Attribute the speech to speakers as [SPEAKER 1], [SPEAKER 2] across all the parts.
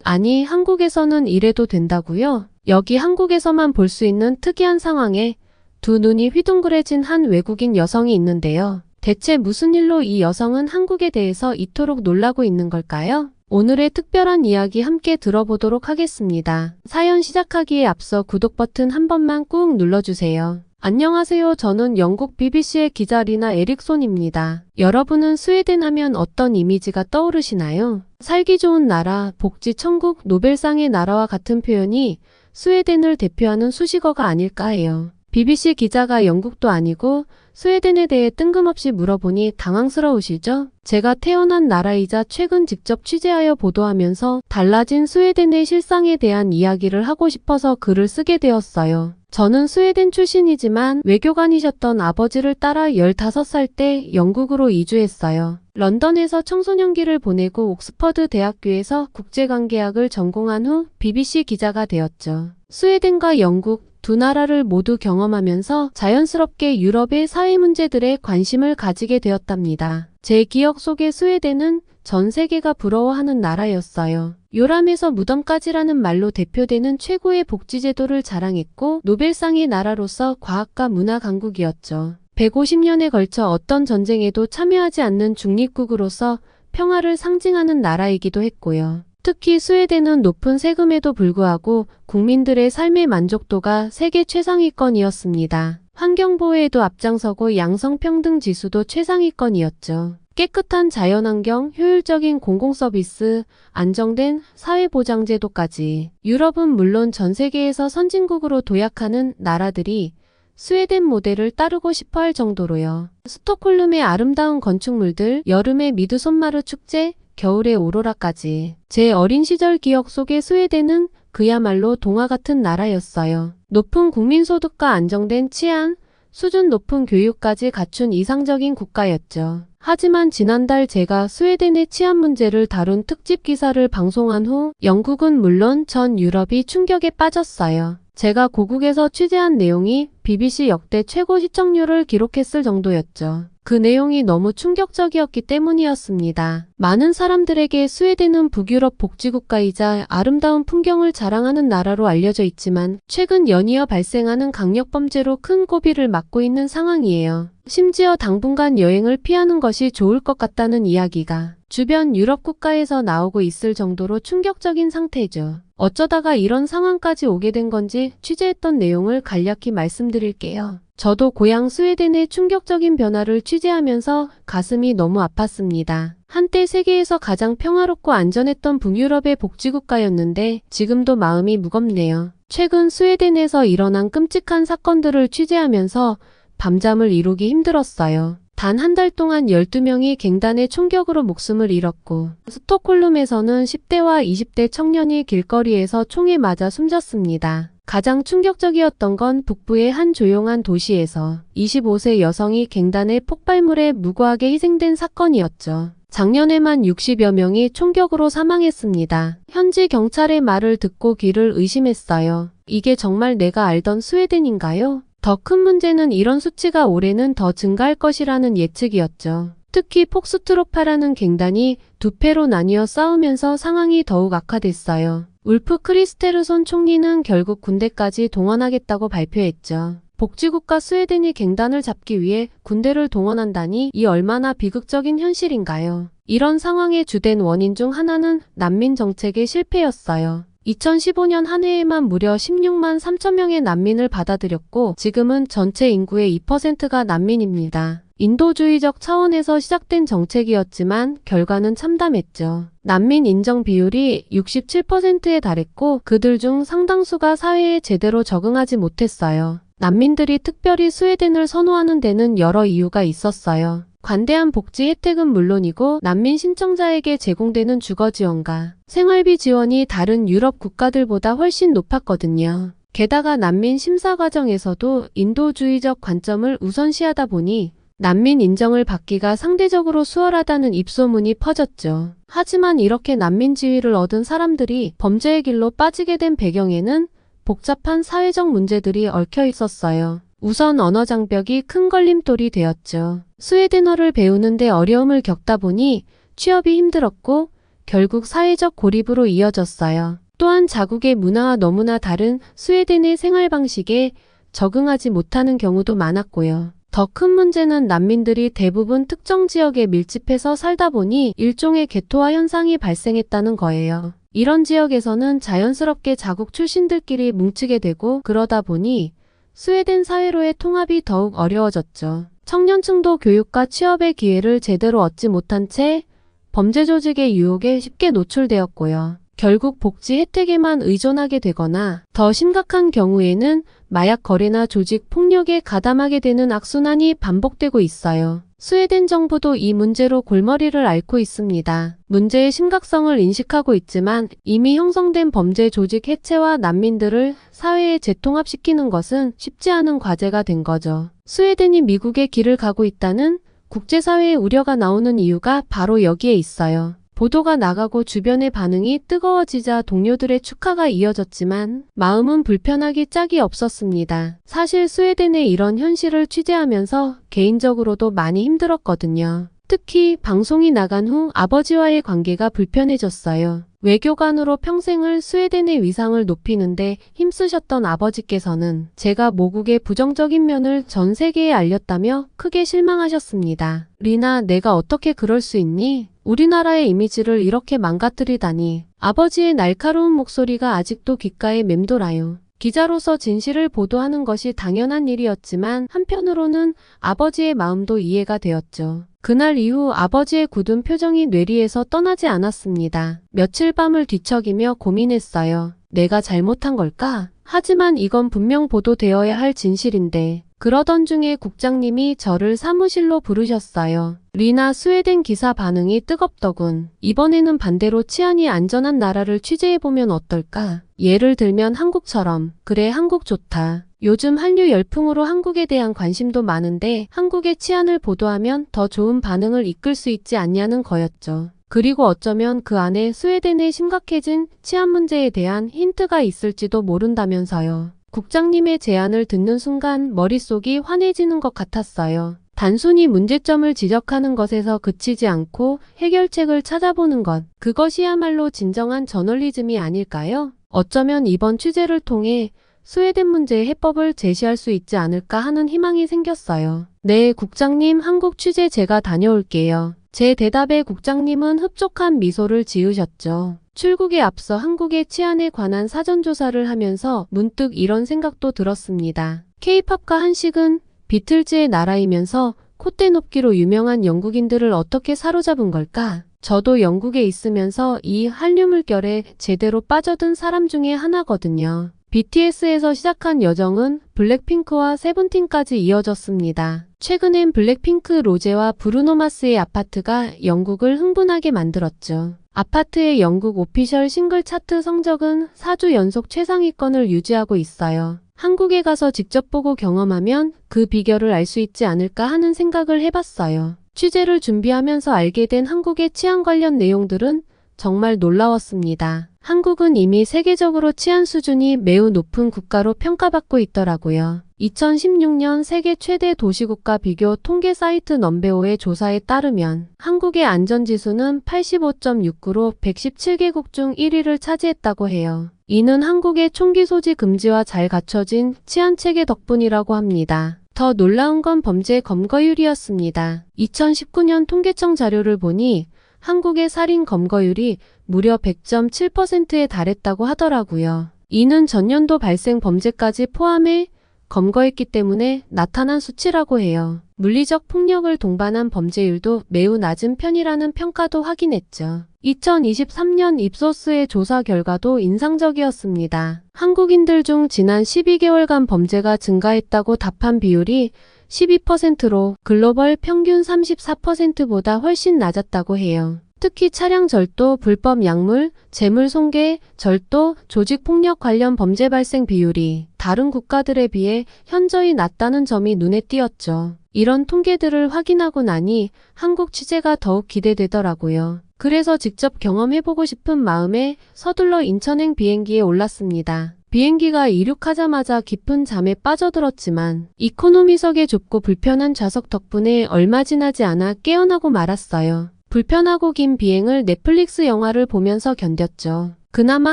[SPEAKER 1] 아니, 한국에서는 이래도 된다고요? 여기 한국에서만 볼 수 있는 특이한 상황에 두 눈이 휘둥그레진 한 외국인 여성이 있는데요. 대체 무슨 일로 이 여성은 한국에 대해서 이토록 놀라고 있는 걸까요? 오늘의 특별한 이야기 함께 들어보도록 하겠습니다. 사연 시작하기에 앞서 구독 버튼 한 번만 꾹 눌러주세요. 안녕하세요. 저는 영국 BBC의 기자 리나 에릭손입니다. 여러분은 스웨덴 하면 어떤 이미지가 떠오르시나요? 살기 좋은 나라, 복지 천국, 노벨상의 나라와 같은 표현이 스웨덴을 대표하는 수식어가 아닐까 해요. BBC 기자가 영국도 아니고 스웨덴에 대해 뜬금없이 물어보니 당황스러우시죠? 제가 태어난 나라이자 최근 직접 취재하여 보도하면서 달라진 스웨덴의 실상에 대한 이야기를 하고 싶어서 글을 쓰게 되었어요. 저는 스웨덴 출신이지만 외교관이셨던 아버지를 따라 15살 때 영국으로 이주했어요. 런던에서 청소년기를 보내고 옥스퍼드 대학교에서 국제관계학을 전공한 후 BBC 기자가 되었죠. 스웨덴과 영국 두 나라를 모두 경험하면서 자연스럽게 유럽의 사회 문제들에 관심을 가지게 되었답니다. 제 기억 속의 스웨덴은 전 세계가 부러워하는 나라였어요. 요람에서 무덤까지라는 말로 대표되는 최고의 복지제도를 자랑했고 노벨상의 나라로서 과학과 문화 강국이었죠. 150년에 걸쳐 어떤 전쟁에도 참여하지 않는 중립국으로서 평화를 상징하는 나라이기도 했고요. 특히 스웨덴은 높은 세금에도 불구하고 국민들의 삶의 만족도가 세계 최상위권이었습니다. 환경보호에도 앞장서고 양성평등 지수도 최상위권이었죠. 깨끗한 자연환경, 효율적인 공공서비스, 안정된 사회보장제도까지. 유럽은 물론 전 세계에서 선진국으로 도약하는 나라들이 스웨덴 모델을 따르고 싶어할 정도로요. 스톡홀름의 아름다운 건축물들, 여름의 미드솜마르 축제, 겨울의 오로라까지. 제 어린 시절 기억 속의 스웨덴은 그야말로 동화 같은 나라였어요. 높은 국민소득과 안정된 치안, 수준 높은 교육까지 갖춘 이상적인 국가였죠. 하지만 지난달 제가 스웨덴의 치안 문제를 다룬 특집 기사를 방송한 후 영국은 물론 전 유럽이 충격에 빠졌어요. 제가 고국에서 취재한 내용이 BBC 역대 최고 시청률을 기록했을 정도였죠. 그 내용이 너무 충격적이었기 때문이었습니다. 많은 사람들에게 스웨덴은 북유럽 복지국가이자 아름다운 풍경을 자랑하는 나라로 알려져 있지만 최근 연이어 발생하는 강력범죄로 큰 고비를 맞고 있는 상황이에요. 심지어 당분간 여행을 피하는 것이 좋을 것 같다는 이야기가 주변 유럽 국가에서 나오고 있을 정도로 충격적인 상태죠. 어쩌다가 이런 상황까지 오게 된 건지 취재했던 내용을 간략히 말씀드릴게요. 저도 고향 스웨덴의 충격적인 변화를 취재하면서 가슴이 너무 아팠습니다. 한때 세계에서 가장 평화롭고 안전했던 북유럽의 복지국가였는데 지금도 마음이 무겁네요. 최근 스웨덴에서 일어난 끔찍한 사건들을 취재하면서 밤잠을 이루기 힘들었어요. 단 한 달 동안 12명이 갱단의 총격으로 목숨을 잃었고 스톡홀름에서는 10대와 20대 청년이 길거리에서 총에 맞아 숨졌습니다. 가장 충격적이었던 건 북부의 한 조용한 도시에서 25세 여성이 갱단의 폭발물에 무고하게 희생된 사건이었죠. 작년에만 60여 명이 총격으로 사망했습니다. 현지 경찰의 말을 듣고 귀를 의심했어요. 이게 정말 내가 알던 스웨덴인가요? 더 큰 문제는 이런 수치가 올해는 더 증가할 것이라는 예측이었죠. 특히 폭스트로파라는 갱단이 두 패로 나뉘어 싸우면서 상황이 더욱 악화됐어요. 울프 크리스테르손 총리는 결국 군대까지 동원하겠다고 발표했죠. 복지국가 스웨덴이 갱단을 잡기 위해 군대를 동원한다니 이 얼마나 비극적인 현실인가요? 이런 상황의 주된 원인 중 하나는 난민 정책의 실패였어요. 2015년 한 해에만 무려 16만 3천 명의 난민을 받아들였고 지금은 전체 인구의 2%가 난민입니다. 인도주의적 차원에서 시작된 정책이었지만 결과는 참담했죠. 난민 인정 비율이 67%에 달했고 그들 중 상당수가 사회에 제대로 적응하지 못했어요. 난민들이 특별히 스웨덴을 선호하는 데는 여러 이유가 있었어요. 관대한 복지 혜택은 물론이고 난민 신청자에게 제공되는 주거 지원과 생활비 지원이 다른 유럽 국가들보다 훨씬 높았거든요. 게다가 난민 심사 과정에서도 인도주의적 관점을 우선시하다 보니 난민 인정을 받기가 상대적으로 수월하다는 입소문이 퍼졌죠. 하지만 이렇게 난민 지위를 얻은 사람들이 범죄의 길로 빠지게 된 배경에는 복잡한 사회적 문제들이 얽혀 있었어요. 우선 언어 장벽이 큰 걸림돌이 되었죠. 스웨덴어를 배우는데 어려움을 겪다 보니 취업이 힘들었고 결국 사회적 고립으로 이어졌어요. 또한 자국의 문화와 너무나 다른 스웨덴의 생활 방식에 적응하지 못하는 경우도 많았고요. 더 큰 문제는 난민들이 대부분 특정 지역에 밀집해서 살다 보니 일종의 개토화 현상이 발생했다는 거예요. 이런 지역에서는 자연스럽게 자국 출신들끼리 뭉치게 되고 그러다 보니 스웨덴 사회로의 통합이 더욱 어려워졌죠. 청년층도 교육과 취업의 기회를 제대로 얻지 못한 채 범죄 조직의 유혹에 쉽게 노출되었고요. 결국 복지 혜택에만 의존하게 되거나 더 심각한 경우에는 마약 거래나 조직 폭력에 가담하게 되는 악순환이 반복되고 있어요. 스웨덴 정부도 이 문제로 골머리를 앓고 있습니다. 문제의 심각성을 인식하고 있지만 이미 형성된 범죄 조직 해체와 난민들을 사회에 재통합시키는 것은 쉽지 않은 과제가 된 거죠. 스웨덴이 미국의 길을 가고 있다는 국제사회의 우려가 나오는 이유가 바로 여기에 있어요. 보도가 나가고 주변의 반응이 뜨거워지자 동료들의 축하가 이어졌지만 마음은 불편하기 짝이 없었습니다. 사실 스웨덴의 이런 현실을 취재하면서 개인적으로도 많이 힘들었거든요. 특히 방송이 나간 후 아버지와의 관계가 불편해졌어요. 외교관으로 평생을 스웨덴의 위상을 높이는데 힘쓰셨던 아버지께서는 제가 모국의 부정적인 면을 전 세계에 알렸다며 크게 실망하셨습니다. 리나, 내가 어떻게 그럴 수 있니? 우리나라의 이미지를 이렇게 망가뜨리다니. 아버지의 날카로운 목소리가 아직도 귓가에 맴돌아요. 기자로서 진실을 보도하는 것이 당연한 일이었지만 한편으로는 아버지의 마음도 이해가 되었죠. 그날 이후 아버지의 굳은 표정이 뇌리에서 떠나지 않았습니다. 며칠 밤을 뒤척이며 고민했어요. 내가 잘못한 걸까? 하지만 이건 분명 보도되어야 할 진실인데. 그러던 중에 국장님이 저를 사무실로 부르셨어요. 리나, 스웨덴 기사 반응이 뜨겁더군. 이번에는 반대로 치안이 안전한 나라를 취재해보면 어떨까? 예를 들면 한국처럼. 그래, 한국 좋다. 요즘 한류 열풍으로 한국에 대한 관심도 많은데 한국의 치안을 보도하면 더 좋은 반응을 이끌 수 있지 않냐는 거였죠. 그리고 어쩌면 그 안에 스웨덴의 심각해진 치안 문제에 대한 힌트가 있을지도 모른다면서요. 국장님의 제안을 듣는 순간 머릿속이 환해지는 것 같았어요. 단순히 문제점을 지적하는 것에서 그치지 않고 해결책을 찾아보는 것. 그것이야말로 진정한 저널리즘이 아닐까요? 어쩌면 이번 취재를 통해 스웨덴 문제의 해법을 제시할 수 있지 않을까 하는 희망이 생겼어요. 네, 국장님, 한국 취재 제가 다녀올게요. 제 대답에 국장님은 흡족한 미소를 지으셨죠. 출국에 앞서 한국의 치안에 관한 사전조사를 하면서 문득 이런 생각도 들었습니다. K-팝과 한식은 비틀즈의 나라이면서 콧대 높기로 유명한 영국인들을 어떻게 사로잡은 걸까? 저도 영국에 있으면서 이 한류 물결에 제대로 빠져든 사람 중에 하나거든요. BTS에서 시작한 여정은 블랙핑크와 세븐틴까지 이어졌습니다. 최근엔 블랙핑크 로제와 브루노 마스의 아파트가 영국을 흥분하게 만들었죠. 아파트의 영국 오피셜 싱글 차트 성적은 4주 연속 최상위권을 유지하고 있어요. 한국에 가서 직접 보고 경험하면 그 비결을 알 수 있지 않을까 하는 생각을 해봤어요. 취재를 준비하면서 알게 된 한국의 치안 관련 내용들은 정말 놀라웠습니다. 한국은 이미 세계적으로 치안 수준이 매우 높은 국가로 평가받고 있더라고요. 2016년 세계 최대 도시국가 비교 통계 사이트 넘베오의 조사에 따르면 한국의 안전지수는 85.69로 117개국 중 1위를 차지했다고 해요. 이는 한국의 총기 소지 금지와 잘 갖춰진 치안 체계 덕분이라고 합니다. 더 놀라운 건 범죄 검거율이었습니다. 2019년 통계청 자료를 보니 한국의 살인 검거율이 무려 100.7%에 달했다고 하더라고요. 이는 전년도 발생 범죄까지 포함해 검거했기 때문에 나타난 수치라고 해요. 물리적 폭력을 동반한 범죄율도 매우 낮은 편이라는 평가도 확인했죠. 2023년 입소스의 조사 결과도 인상적이었습니다. 한국인들 중 지난 12개월간 범죄가 증가했다고 답한 비율이 12%로 글로벌 평균 34%보다 훨씬 낮았다고 해요. 특히 차량 절도, 불법 약물, 재물 손괴, 절도, 조직폭력 관련 범죄 발생 비율이 다른 국가들에 비해 현저히 낮다는 점이 눈에 띄었죠. 이런 통계들을 확인하고 나니 한국 취재가 더욱 기대되더라고요. 그래서 직접 경험해보고 싶은 마음에 서둘러 인천행 비행기에 올랐습니다. 비행기가 이륙하자마자 깊은 잠에 빠져들었지만 이코노미석의 좁고 불편한 좌석 덕분에 얼마 지나지 않아 깨어나고 말았어요. 불편하고 긴 비행을 넷플릭스 영화를 보면서 견뎠죠. 그나마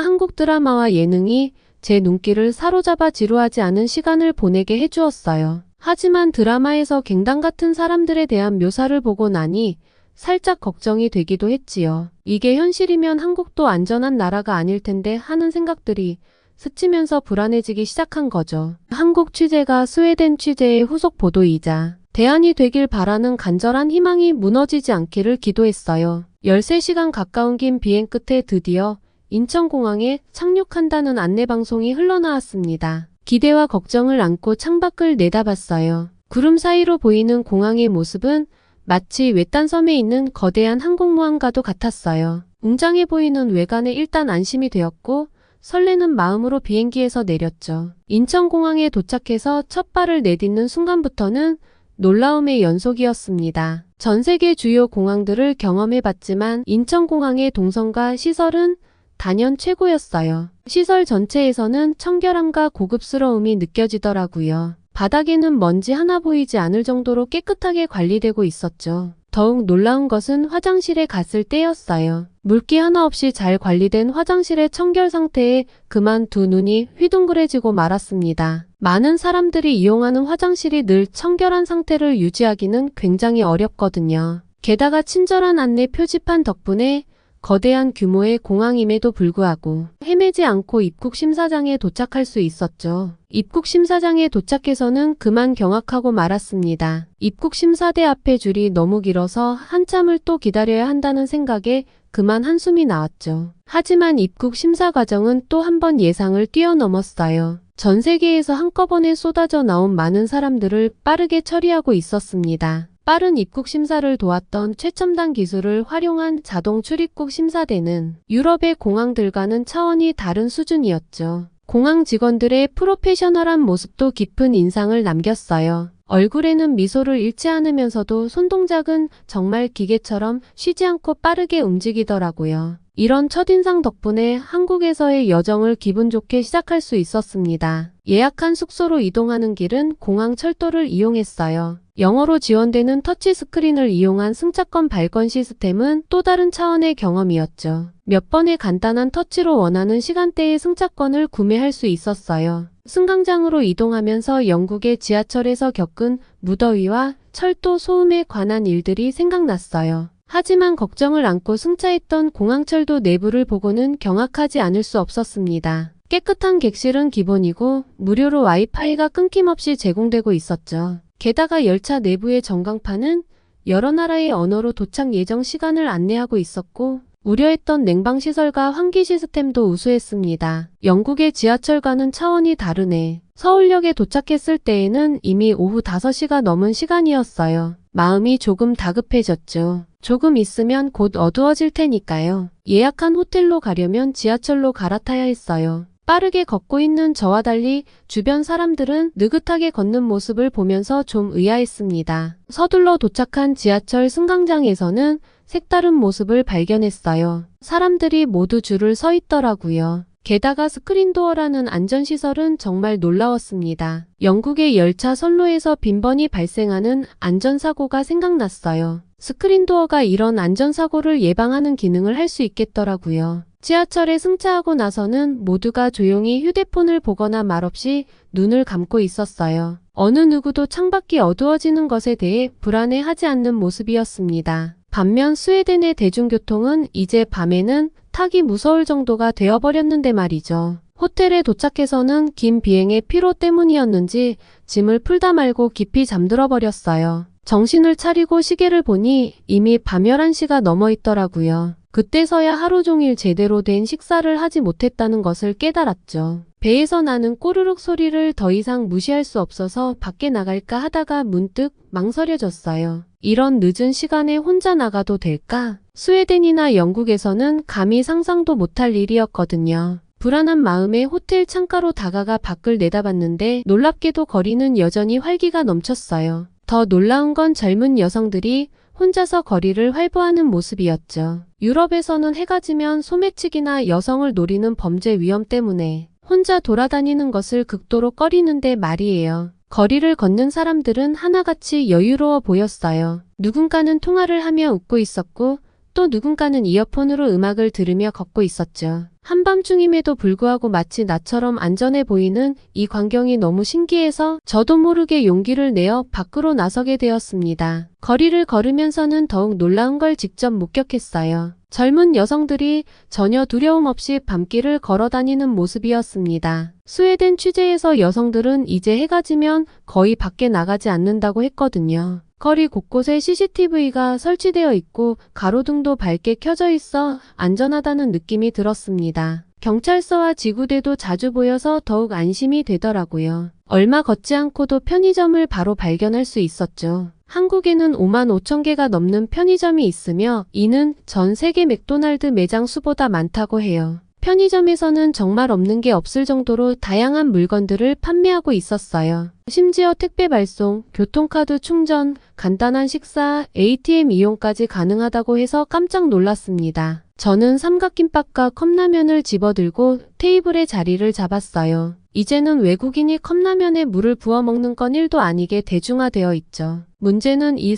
[SPEAKER 1] 한국 드라마와 예능이 제 눈길을 사로잡아 지루하지 않은 시간을 보내게 해주었어요. 하지만 드라마에서 갱단 같은 사람들에 대한 묘사를 보고 나니 살짝 걱정이 되기도 했지요. 이게 현실이면 한국도 안전한 나라가 아닐 텐데 하는 생각들이 스치면서 불안해지기 시작한 거죠. 한국 취재가 스웨덴 취재의 후속 보도이자 대안이 되길 바라는 간절한 희망이 무너지지 않기를 기도했어요. 13시간 가까운 긴 비행 끝에 드디어 인천공항에 착륙한다는 안내방송이 흘러나왔습니다. 기대와 걱정을 안고 창밖을 내다봤어요. 구름 사이로 보이는 공항의 모습은 마치 외딴 섬에 있는 거대한 항공모함과도 같았어요. 웅장해 보이는 외관에 일단 안심이 되었고 설레는 마음으로 비행기에서 내렸죠. 인천공항에 도착해서 첫 발을 내딛는 순간부터는 놀라움의 연속이었습니다. 전 세계 주요 공항들을 경험해봤지만 인천공항의 동선과 시설은 단연 최고였어요. 시설 전체에서는 청결함과 고급스러움이 느껴지더라고요. 바닥에는 먼지 하나 보이지 않을 정도로 깨끗하게 관리되고 있었죠. 더욱 놀라운 것은 화장실에 갔을 때였어요. 물기 하나 없이 잘 관리된 화장실의 청결 상태에 그만 두 눈이 휘둥그레지고 말았습니다. 많은 사람들이 이용하는 화장실이 늘 청결한 상태를 유지하기는 굉장히 어렵거든요. 게다가 친절한 안내 표지판 덕분에 거대한 규모의 공항임에도 불구하고 헤매지 않고 입국 심사장에 도착할 수 있었죠. 입국 심사장에 도착해서는 그만 경악하고 말았습니다. 입국 심사대 앞에 줄이 너무 길어서 한참을 또 기다려야 한다는 생각에 그만 한숨이 나왔죠. 하지만 입국 심사 과정은 또 한 번 예상을 뛰어넘었어요. 전 세계에서 한꺼번에 쏟아져 나온 많은 사람들을 빠르게 처리하고 있었습니다. 빠른 입국 심사를 도왔던 최첨단 기술을 활용한 자동 출입국 심사대는 유럽의 공항들과는 차원이 다른 수준이었죠. 공항 직원들의 프로페셔널한 모습도 깊은 인상을 남겼어요. 얼굴에는 미소를 잃지 않으면서도 손동작은 정말 기계처럼 쉬지 않고 빠르게 움직이더라고요. 이런 첫인상 덕분에 한국에서의 여정을 기분 좋게 시작할 수 있었습니다. 예약한 숙소로 이동하는 길은 공항 철도를 이용했어요. 영어로 지원되는 터치스크린을 이용한 승차권 발권 시스템은 또 다른 차원의 경험이었죠. 몇 번의 간단한 터치로 원하는 시간대의 승차권을 구매할 수 있었어요. 승강장으로 이동하면서 영국의 지하철에서 겪은 무더위와 철도 소음에 관한 일들이 생각났어요. 하지만 걱정을 안고 승차했던 공항철도 내부를 보고는 경악하지 않을 수 없었습니다. 깨끗한 객실은 기본이고 무료로 와이파이가 끊김없이 제공되고 있었죠. 게다가 열차 내부의 전광판은 여러 나라의 언어로 도착 예정 시간을 안내하고 있었고 우려했던 냉방시설과 환기 시스템도 우수했습니다. 영국의 지하철과는 차원이 다르네. 서울역에 도착했을 때에는 이미 오후 5시가 넘은 시간이었어요. 마음이 조금 다급해졌죠. 조금 있으면 곧 어두워질 테니까요. 예약한 호텔로 가려면 지하철로 갈아타야 했어요. 빠르게 걷고 있는 저와 달리 주변 사람들은 느긋하게 걷는 모습을 보면서 좀 의아했습니다. 서둘러 도착한 지하철 승강장에서는 색다른 모습을 발견했어요. 사람들이 모두 줄을 서 있더라고요. 게다가 스크린도어라는 안전시설은 정말 놀라웠습니다. 영국의 열차 선로에서 빈번히 발생하는 안전사고가 생각났어요. 스크린도어가 이런 안전사고를 예방하는 기능을 할 수 있겠더라고요. 지하철에 승차하고 나서는 모두가 조용히 휴대폰을 보거나 말없이 눈을 감고 있었어요. 어느 누구도 창밖이 어두워지는 것에 대해 불안해하지 않는 모습이었습니다. 반면 스웨덴의 대중교통은 이제 밤에는 타기 무서울 정도가 되어버렸는데 말이죠. 호텔에 도착해서는 긴 비행의 피로 때문이었는지 짐을 풀다 말고 깊이 잠들어 버렸어요. 정신을 차리고 시계를 보니 이미 밤 11시가 넘어 있더라고요. 그때서야 하루 종일 제대로 된 식사를 하지 못했다는 것을 깨달았죠. 배에서 나는 꼬르륵 소리를 더 이상 무시할 수 없어서 밖에 나갈까 하다가 문득 망설여졌어요. 이런 늦은 시간에 혼자 나가도 될까? 스웨덴이나 영국에서는 감히 상상도 못할 일이었거든요. 불안한 마음에 호텔 창가로 다가가 밖을 내다봤는데 놀랍게도 거리는 여전히 활기가 넘쳤어요. 더 놀라운 건 젊은 여성들이 혼자서 거리를 활보하는 모습이었죠. 유럽에서는 해가 지면 소매치기나 여성을 노리는 범죄 위험 때문에 혼자 돌아다니는 것을 극도로 꺼리는데 말이에요. 거리를 걷는 사람들은 하나같이 여유로워 보였어요. 누군가는 통화를 하며 웃고 있었고 또 누군가는 이어폰으로 음악을 들으며 걷고 있었죠. 한밤중임에도 불구하고 마치 나처럼 안전해 보이는 이 광경이 너무 신기해서 저도 모르게 용기를 내어 밖으로 나서게 되었습니다. 거리를 걸으면서는 더욱 놀라운 걸 직접 목격했어요. 젊은 여성들이 전혀 두려움 없이 밤길을 걸어 다니는 모습이었습니다. 스웨덴 취재에서 여성들은 이제 해가 지면 거의 밖에 나가지 않는다고 했거든요. 거리 곳곳에 CCTV가 설치되어 있고 가로등도 밝게 켜져 있어 안전하다는 느낌이 들었습니다. 경찰서와 지구대도 자주 보여서 더욱 안심이 되더라고요. 얼마 걷지 않고도 편의점을 바로 발견할 수 있었죠. 한국에는 5만 5천 개가 넘는 편의점이 있으며 이는 전 세계 맥도날드 매장 수보다 많다고 해요. 편의점에서는 정말 없는 게 없을 정도로 다양한 물건들을 판매하고 있었어요. 심지어 택배 발송, 교통카드 충전, 간단한 식사, ATM 이용까지 가능하다고 해서 깜짝 놀랐습니다. 저는 삼각김밥과 컵라면을 집어들고 테이블에 자리를 잡았어요. 이제는 외국인이 컵라면에 물을 부어 먹는 건 1도 아니게 대중화되어 있죠. 문제는 이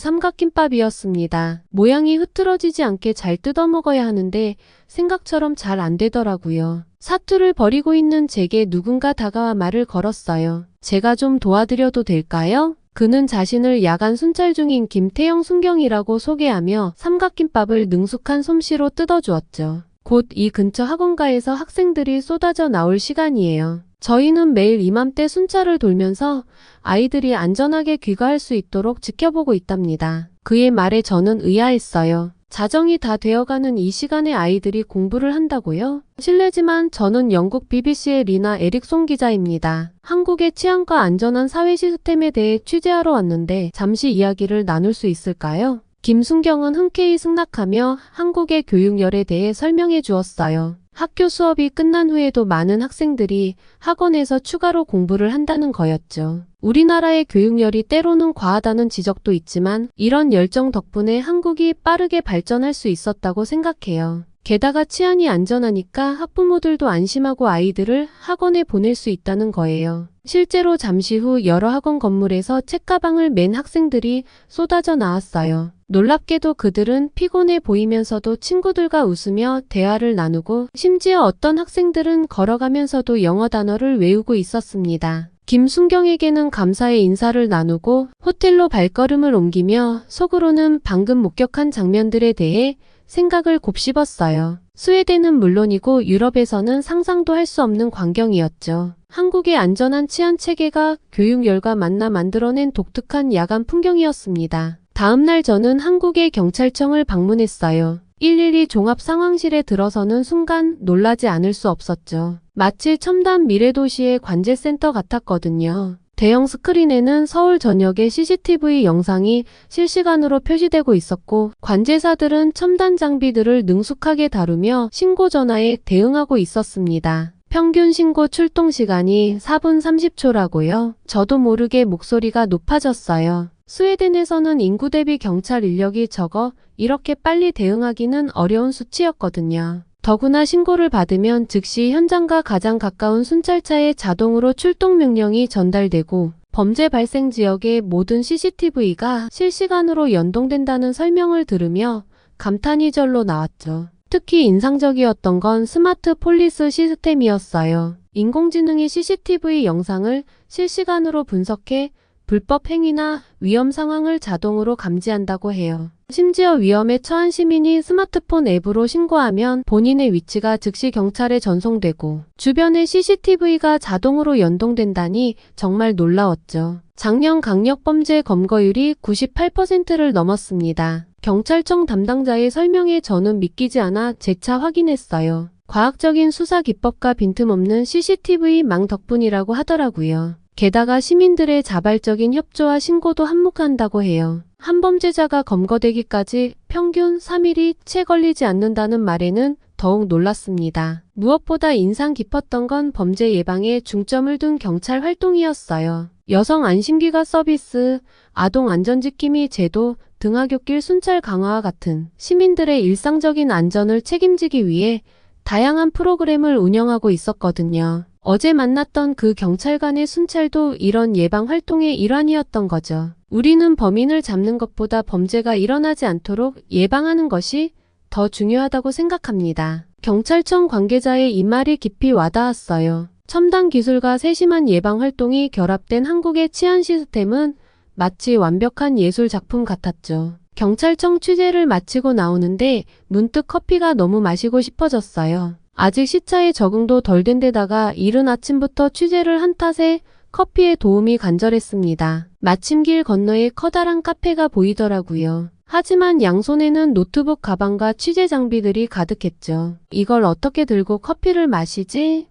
[SPEAKER 1] 삼각김밥이었습니다. 모양이 흐트러지지 않게 잘 뜯어 먹어야 하는데 생각처럼 잘 안 되더라고요. 사투를 벌이고 있는 제게 누군가 다가와 말을 걸었어요. 제가 좀 도와드려도 될까요? 그는 자신을 야간 순찰 중인 김태영 순경이라고 소개하며 삼각김밥을 능숙한 솜씨로 뜯어주었죠. 곧 이 근처 학원가에서 학생들이 쏟아져 나올 시간이에요. 저희는 매일 이맘때 순찰을 돌면서 아이들이 안전하게 귀가할 수 있도록 지켜보고 있답니다. 그의 말에 저는 의아했어요. 자정이 다 되어가는 이 시간에 아이들이 공부를 한다고요? 실례지만 저는 영국 BBC의 리나 에릭송 기자입니다. 한국의 치안과 안전한 사회 시스템에 대해 취재하러 왔는데 잠시 이야기를 나눌 수 있을까요? 김순경은 흔쾌히 승낙하며 한국의 교육열에 대해 설명해 주었어요. 학교 수업이 끝난 후에도 많은 학생들이 학원에서 추가로 공부를 한다는 거였죠. 우리나라의 교육열이 때로는 과하다는 지적도 있지만 이런 열정 덕분에 한국이 빠르게 발전할 수 있었다고 생각해요. 게다가 치안이 안전하니까 학부모들도 안심하고 아이들을 학원에 보낼 수 있다는 거예요. 실제로 잠시 후 여러 학원 건물에서 책가방을 맨 학생들이 쏟아져 나왔어요. 놀랍게도 그들은 피곤해 보이면서도 친구들과 웃으며 대화를 나누고 심지어 어떤 학생들은 걸어가면서도 영어 단어를 외우고 있었습니다. 김순경에게는 감사의 인사를 나누고 호텔로 발걸음을 옮기며 속으로는 방금 목격한 장면들에 대해 생각을 곱씹었어요. 스웨덴은 물론이고 유럽에서는 상상도 할 수 없는 광경이었죠. 한국의 안전한 치안 체계가 교육열과 만나 만들어낸 독특한 야간 풍경이었습니다. 다음 날 저는 한국의 경찰청을 방문했어요. 112 종합상황실에 들어서는 순간 놀라지 않을 수 없었죠. 마치 첨단 미래도시의 관제센터 같았거든요. 대형 스크린에는 서울 전역의 CCTV 영상이 실시간으로 표시되고 있었고 관제사들은 첨단 장비들을 능숙하게 다루며 신고 전화에 대응하고 있었습니다. 평균 신고 출동 시간이 4분 30초라고요. 저도 모르게 목소리가 높아졌어요. 스웨덴에서는 인구 대비 경찰 인력이 적어 이렇게 빨리 대응하기는 어려운 수치였거든요. 더구나 신고를 받으면 즉시 현장과 가장 가까운 순찰차에 자동으로 출동 명령이 전달되고 범죄 발생 지역의 모든 CCTV가 실시간으로 연동된다는 설명을 들으며 감탄이 절로 나왔죠. 특히 인상적이었던 건 스마트 폴리스 시스템이었어요. 인공지능이 CCTV 영상을 실시간으로 분석해 불법 행위나 위험 상황을 자동으로 감지한다고 해요. 심지어 위험에 처한 시민이 스마트폰 앱으로 신고하면 본인의 위치가 즉시 경찰에 전송되고 주변에 CCTV가 자동으로 연동된다니 정말 놀라웠죠. 작년 강력범죄 검거율이 98%를 넘었습니다. 경찰청 담당자의 설명에 저는 믿기지 않아 재차 확인했어요. 과학적인 수사 기법과 빈틈없는 CCTV망 덕분이라고 하더라고요. 게다가 시민들의 자발적인 협조와 신고도 한몫한다고 해요. 한 범죄자가 검거되기까지 평균 3일이 채 걸리지 않는다는 말에는 더욱 놀랐습니다. 무엇보다 인상 깊었던 건 범죄 예방에 중점을 둔 경찰 활동이었어요. 여성 안심귀가 서비스, 아동 안전지킴이 제도, 등하굣길 순찰 강화와 같은 시민들의 일상적인 안전을 책임지기 위해 다양한 프로그램을 운영하고 있었거든요. 어제 만났던 그 경찰관의 순찰도 이런 예방 활동의 일환이었던 거죠. 우리는 범인을 잡는 것보다 범죄가 일어나지 않도록 예방하는 것이 더 중요하다고 생각합니다. 경찰청 관계자의 이 말이 깊이 와닿았어요. 첨단 기술과 세심한 예방 활동이 결합된 한국의 치안 시스템은 마치 완벽한 예술 작품 같았죠. 경찰청 취재를 마치고 나오는데 문득 커피가 너무 마시고 싶어졌어요. 아직 시차에 적응도 덜 된 데다가 이른 아침부터 취재를 한 탓에 커피의 도움이 간절했습니다. 마침 길 건너에 커다란 카페가 보이더라고요. 하지만 양손에는 노트북 가방과 취재 장비들이 가득했죠. 이걸 어떻게 들고 커피를 마시지?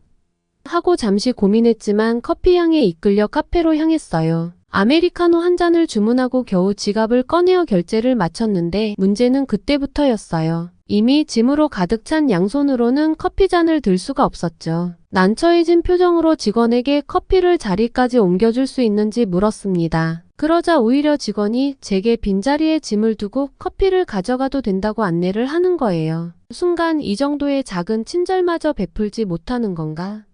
[SPEAKER 1] 하고 잠시 고민했지만 커피 향에 이끌려 카페로 향했어요. 아메리카노 한 잔을 주문하고 겨우 지갑을 꺼내어 결제를 마쳤는데 문제는 그때부터였어요. 이미 짐으로 가득 찬 양손으로는 커피잔을 들 수가 없었죠. 난처해진 표정으로 직원에게 커피를 자리까지 옮겨줄 수 있는지 물었습니다. 그러자 오히려 직원이 제게 빈자리에 짐을 두고 커피를 가져가도 된다고 안내를 하는 거예요. 순간 이 정도의 작은 친절마저 베풀지 못하는 건가?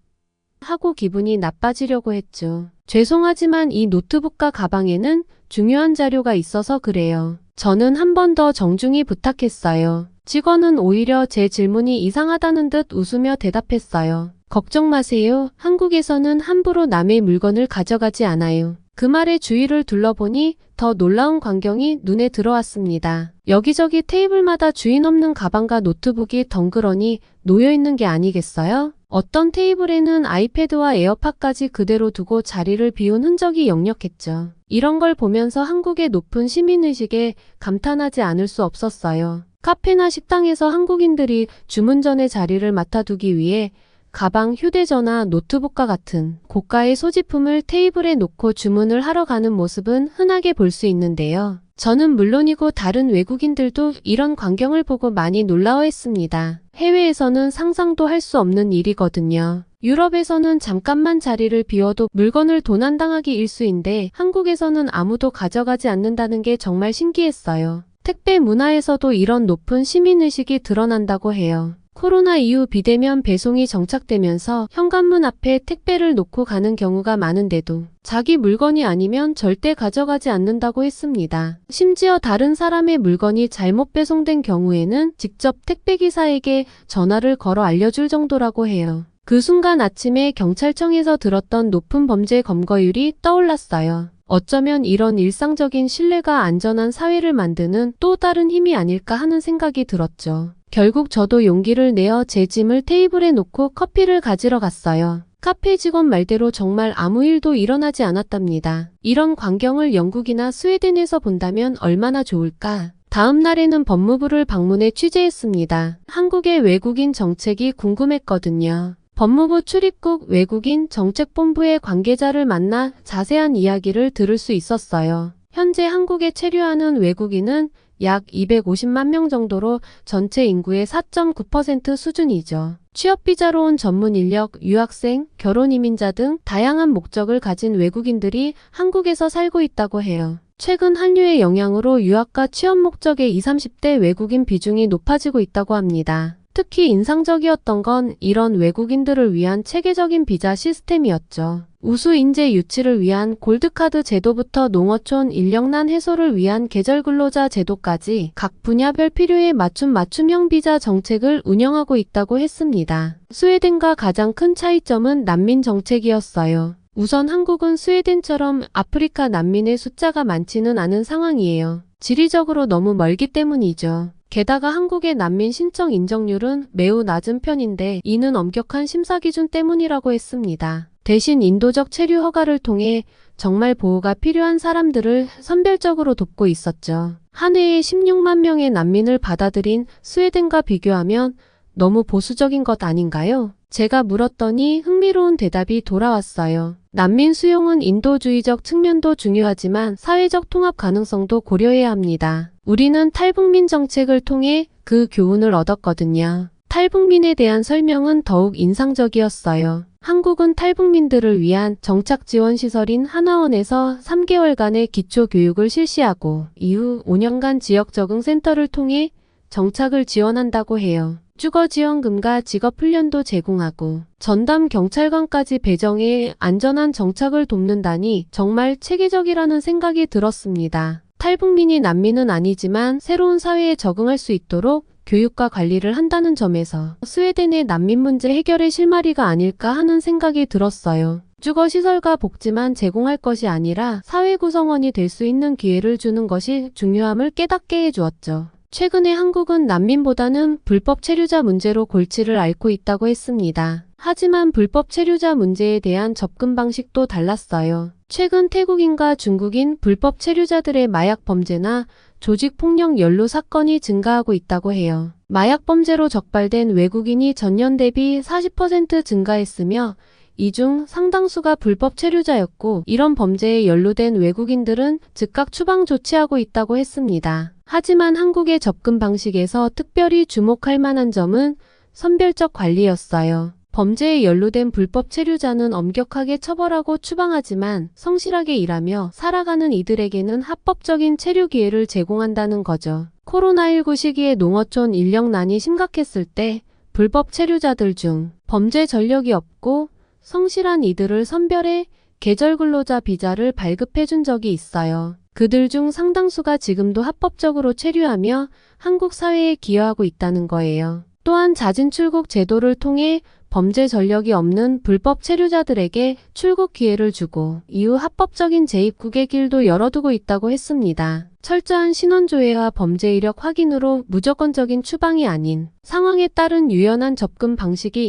[SPEAKER 1] 하고 기분이 나빠지려고 했죠. 죄송하지만 이 노트북과 가방에는 중요한 자료가 있어서 그래요. 저는 한 번 더 정중히 부탁했어요. 직원은 오히려 제 질문이 이상하다는 듯 웃으며 대답했어요. 걱정 마세요. 한국에서는 함부로 남의 물건을 가져가지 않아요. 그 말에 주위를 둘러보니 더 놀라운 광경이 눈에 들어왔습니다. 여기저기 테이블마다 주인 없는 가방과 노트북이 덩그러니 놓여있는 게 아니겠어요? 어떤 테이블에는 아이패드와 에어팟까지 그대로 두고 자리를 비운 흔적이 역력했죠. 이런 걸 보면서 한국의 높은 시민의식에 감탄하지 않을 수 없었어요. 카페나 식당에서 한국인들이 주문 전에 자리를 맡아두기 위해 가방, 휴대전화, 노트북과 같은 고가의 소지품을 테이블에 놓고 주문을 하러 가는 모습은 흔하게 볼 수 있는데요. 저는 물론이고 다른 외국인들도 이런 광경을 보고 많이 놀라워했습니다. 해외에서는 상상도 할 수 없는 일이거든요. 유럽에서는 잠깐만 자리를 비워도 물건을 도난당하기 일쑤인데 한국에서는 아무도 가져가지 않는다는 게 정말 신기했어요. 택배 문화에서도 이런 높은 시민의식이 드러난다고 해요. 코로나 이후 비대면 배송이 정착되면서 현관문 앞에 택배를 놓고 가는 경우가 많은데도 자기 물건이 아니면 절대 가져가지 않는다고 했습니다. 심지어 다른 사람의 물건이 잘못 배송된 경우에는 직접 택배기사에게 전화를 걸어 알려줄 정도라고 해요. 그 순간 아침에 경찰청에서 들었던 높은 범죄 검거율이 떠올랐어요. 어쩌면 이런 일상적인 신뢰가 안전한 사회를 만드는 또 다른 힘이 아닐까 하는 생각이 들었죠. 결국 저도 용기를 내어 제 짐을 테이블에 놓고 커피를 가지러 갔어요. 카페 직원 말대로 정말 아무 일도 일어나지 않았답니다. 이런 광경을 영국이나 스웨덴에서 본다면 얼마나 좋을까? 다음 날에는 법무부를 방문해 취재했습니다. 한국의 외국인 정책이 궁금했거든요. 법무부 출입국 외국인 정책본부의 관계자를 만나 자세한 이야기를 들을 수 있었어요. 현재 한국에 체류하는 외국인은 약 250만 명 정도로 전체 인구의 4.9% 수준이죠. 취업비자로 온 전문 인력, 유학생, 결혼 이민자 등 다양한 목적을 가진 외국인들이 한국에서 살고 있다고 해요. 최근 한류의 영향으로 유학과 취업 목적의 20, 30대 외국인 비중이 높아지고 있다고 합니다. 특히 인상적이었던 건 이런 외국인들을 위한 체계적인 비자 시스템이었죠. 우수 인재 유치를 위한 골드카드 제도부터 농어촌 인력난 해소를 위한 계절 근로자 제도까지 각 분야별 필요에 맞춘 맞춤형 비자 정책을 운영하고 있다고 했습니다. 스웨덴과 가장 큰 차이점은 난민 정책이었어요. 우선 한국은 스웨덴처럼 아프리카 난민의 숫자가 많지는 않은 상황이에요. 지리적으로 너무 멀기 때문이죠. 게다가 한국의 난민 신청 인정률은 매우 낮은 편인데 이는 엄격한 심사 기준 때문이라고 했습니다. 대신 인도적 체류 허가를 통해 정말 보호가 필요한 사람들을 선별적으로 돕고 있었죠. 한 해에 16만 명의 난민을 받아들인 스웨덴과 비교하면 너무 보수적인 것 아닌가요? 제가 물었더니 흥미로운 대답이 돌아왔어요. 난민 수용은 인도주의적 측면도 중요하지만 사회적 통합 가능성도 고려해야 합니다. 우리는 탈북민 정책을 통해 그 교훈을 얻었거든요. 탈북민에 대한 설명은 더욱 인상적이었어요. 한국은 탈북민들을 위한 정착지원시설인 하나원에서 3개월간의 기초교육을 실시하고 이후 5년간 지역적응센터를 통해 정착을 지원한다고 해요. 주거지원금과 직업훈련도 제공하고 전담 경찰관까지 배정해 안전한 정착을 돕는다니 정말 체계적이라는 생각이 들었습니다. 탈북민이 난민은 아니지만 새로운 사회에 적응할 수 있도록 교육과 관리를 한다는 점에서 스웨덴의 난민 문제 해결의 실마리가 아닐까 하는 생각이 들었어요. 주거시설과 복지만 제공할 것이 아니라 사회 구성원이 될 수 있는 기회를 주는 것이 중요함을 깨닫게 해주었죠. 최근에 한국은 난민보다는 불법 체류자 문제로 골치를 앓고 있다고 했습니다. 하지만 불법 체류자 문제에 대한 접근 방식도 달랐어요. 최근 태국인과 중국인 불법 체류자들의 마약 범죄나 조직폭력 연루 사건이 증가하고 있다고 해요. 마약 범죄로 적발된 외국인이 전년 대비 40% 증가했으며 이 중 상당수가 불법 체류자였고 이런 범죄에 연루된 외국인들은 즉각 추방 조치하고 있다고 했습니다. 하지만 한국의 접근 방식에서 특별히 주목할 만한 점은 선별적 관리였어요. 범죄에 연루된 불법 체류자는 엄격하게 처벌하고 추방하지만 성실하게 일하며 살아가는 이들에게는 합법적인 체류 기회를 제공한다는 거죠. 코로나19 시기에 농어촌 인력난이 심각했을 때 불법 체류자들 중 범죄 전력이 없고 성실한 이들을 선별해 계절 근로자 비자를 발급해 준 적이 있어요. 그들 중 상당수가 지금도 합법적으로 체류하며 한국 사회에 기여하고 있다는 거예요. 또한 자진 출국 제도를 통해 범죄 전력이 없는 불법 체류자들에게 출국 기회를 주고 이후 합법적인 재입국의 길도 열어두고 있다고 했습니다. 철저한 신원조회와 범죄 이력 확인으로 무조건적인 추방이 아닌 상황에 따른 유연한 접근 방식이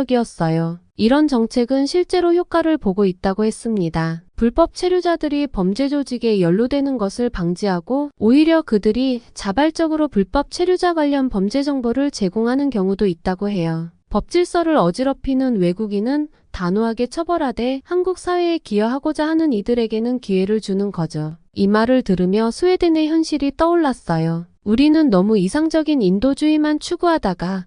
[SPEAKER 1] 인상적이었어요. 이런 정책은 실제로 효과를 보고 있다고 했습니다. 불법 체류자들이 범죄 조직에 연루되는 것을 방지하고 오히려 그들이 자발적으로 불법 체류자 관련 범죄 정보를 제공하는 경우도 있다고 해요. 법 질서를 어지럽히는 외국인은 단호하게 처벌하되 한국 사회에 기여하고자 하는 이들에게는 기회를 주는 거죠. 이 말을 들으며 스웨덴의 현실이 떠올랐어요. 우리는 너무 이상적인 인도주의만 추구하다가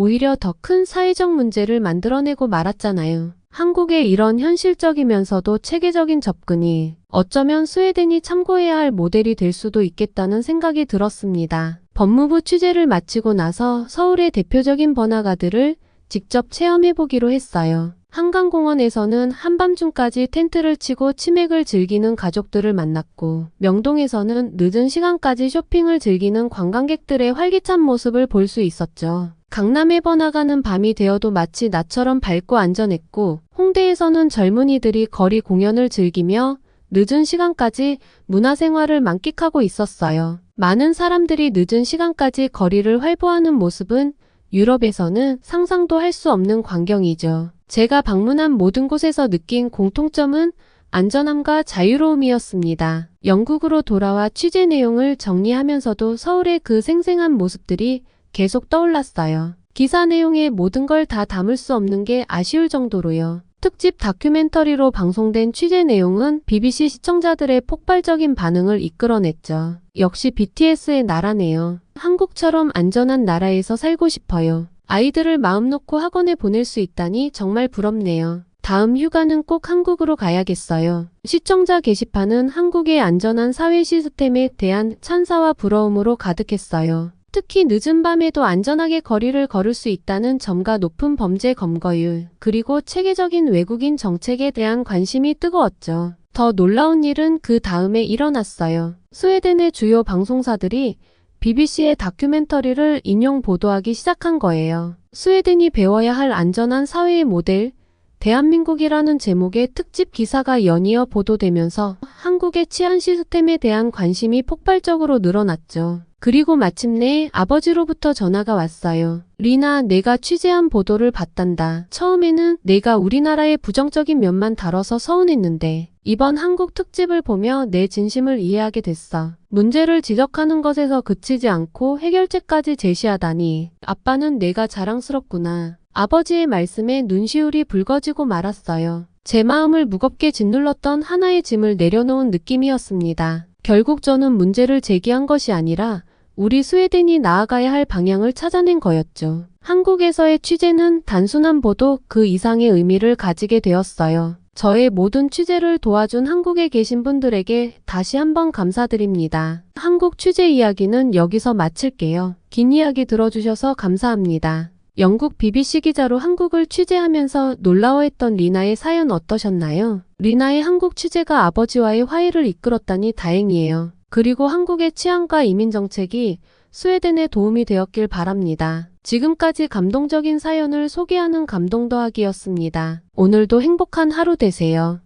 [SPEAKER 1] 오히려 더 큰 사회적 문제를 만들어내고 말았잖아요. 한국의 이런 현실적이면서도 체계적인 접근이 어쩌면 스웨덴이 참고해야 할 모델이 될 수도 있겠다는 생각이 들었습니다. 법무부 취재를 마치고 나서 서울의 대표적인 번화가들을 직접 체험해보기로 했어요. 한강공원에서는 한밤중까지 텐트를 치고 치맥을 즐기는 가족들을 만났고 명동에서는 늦은 시간까지 쇼핑을 즐기는 관광객들의 활기찬 모습을 볼 수 있었죠. 강남의 번화가는 밤이 되어도 마치 낮처럼 밝고 안전했고 홍대에서는 젊은이들이 거리 공연을 즐기며 늦은 시간까지 문화생활을 만끽하고 있었어요. 많은 사람들이 늦은 시간까지 거리를 활보하는 모습은 유럽에서는 상상도 할 수 없는 광경이죠. 제가 방문한 모든 곳에서 느낀 공통점은 안전함과 자유로움이었습니다. 영국으로 돌아와 취재 내용을 정리하면서도 서울의 그 생생한 모습들이 계속 떠올랐어요. 기사 내용에 모든 걸 다 담을 수 없는 게 아쉬울 정도로요. 특집 다큐멘터리로 방송된 취재 내용은 BBC 시청자들의 폭발적인 반응을 이끌어냈죠. 역시 BTS의 나라네요. 한국처럼 안전한 나라에서 살고 싶어요. 아이들을 마음 놓고 학원에 보낼 수 있다니 정말 부럽네요. 다음 휴가는 꼭 한국으로 가야겠어요. 시청자 게시판은 한국의 안전한 사회 시스템에 대한 찬사와 부러움으로 가득했어요. 특히 늦은 밤에도 안전하게 거리를 걸을 수 있다는 점과 높은 범죄 검거율, 그리고 체계적인 외국인 정책에 대한 관심이 뜨거웠죠. 더 놀라운 일은 그 다음에 일어났어요. 스웨덴의 주요 방송사들이 BBC의 다큐멘터리를 인용 보도하기 시작한 거예요. 스웨덴이 배워야 할 안전한 사회의 모델, 대한민국이라는 제목의 특집 기사가 연이어 보도되면서 한국의 치안 시스템에 대한 관심이 폭발적으로 늘어났죠. 그리고 마침내 아버지로부터 전화가 왔어요. 리나, 내가 취재한 보도를 봤단다. 처음에는 내가 우리나라의 부정적인 면만 다뤄서 서운했는데 이번 한국 특집을 보며 내 진심을 이해하게 됐어. 문제를 지적하는 것에서 그치지 않고 해결책까지 제시하다니 아빠는 내가 자랑스럽구나. 아버지의 말씀에 눈시울이 붉어지고 말았어요. 제 마음을 무겁게 짓눌렀던 하나의 짐을 내려놓은 느낌이었습니다. 결국 저는 문제를 제기한 것이 아니라 우리 스웨덴이 나아가야 할 방향을 찾아낸 거였죠. 한국에서의 취재는 단순한 보도 그 이상의 의미를 가지게 되었어요. 저의 모든 취재를 도와준 한국에 계신 분들에게 다시 한번 감사드립니다. 한국 취재 이야기는 여기서 마칠게요. 긴 이야기 들어주셔서 감사합니다. 영국 BBC 기자로 한국을 취재하면서 놀라워했던 리나의 사연 어떠셨나요? 리나의 한국 취재가 아버지와의 화해를 이끌었다니 다행이에요. 그리고 한국의 치안과 이민 정책이 스웨덴에 도움이 되었길 바랍니다. 지금까지 감동적인 사연을 소개하는 감동 더하기였습니다. 오늘도 행복한 하루 되세요.